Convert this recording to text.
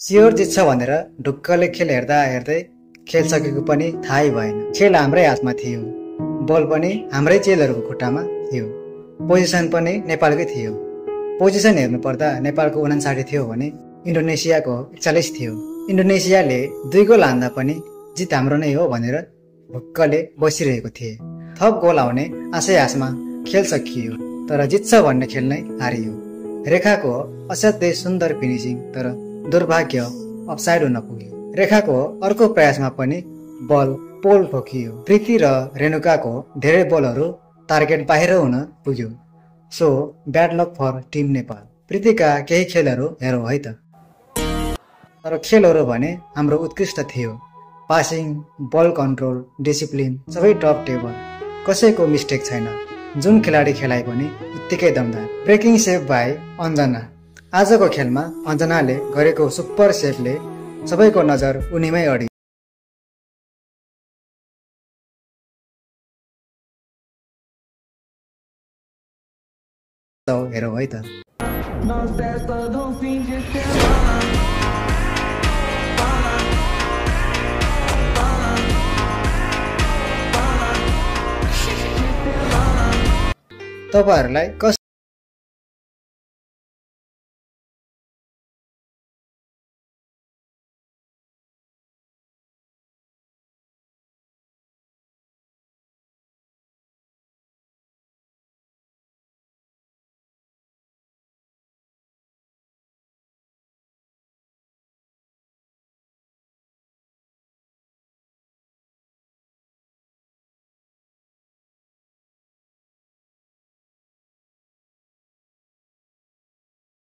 Sure जित्छ भनेर ढुक्कले खेल हेर्दा हेर्दै खेल सकेको पनि थाहै भएन। खेल हाम्रै हातमा थियो, बल पनि हाम्रै चेलहरूको खुट्टामा थियो, पोजिसन पनि नेपालकै थियो। पोजिसन हेर्नुपर्दा नेपालको 59 थियो भने इन्डोनेसियाको 41 थियो। इन्डोनेसियाले 2 गोल हान्दा पनि जित हाम्रो नै हो भनेर ढुक्कले बसिरहेको थिए। थप गोल आउने आशा खेल सकियो, तर जित्छ भन्ने खेल नै हारियो। रेखाको असाध्यै सुन्दर फिनिसिङ, तर दुर्भाग्य अफसाइड हुन पुग्यो। रेखाको अर्को प्रयासमा पनि बल पोल ठोकियो। प्रीति र रेणुकाको धेरै बलहरू टार्गेट बाहिर हुन पुग्यो। So bad luck for team Nepal. Pritika केही खेलहरू हेरौँ है त। तर खेलहरू भने हाम्रो उत्कृष्ट थियो। पासिङ, बल कन्ट्रोल, डिसिप्लिन सबै टप टेबल, कसैको मिस्टेक छैन। जुन खेलाडी खेलाए पनि उत्तिकै दमदार। Breaking save by Anjana. आजको खेलमा अञ्जनाले गरेको सुपर सेभले सबैको नजर उनीमै अडियो। हेरौँ है त। तपाईहरुलाई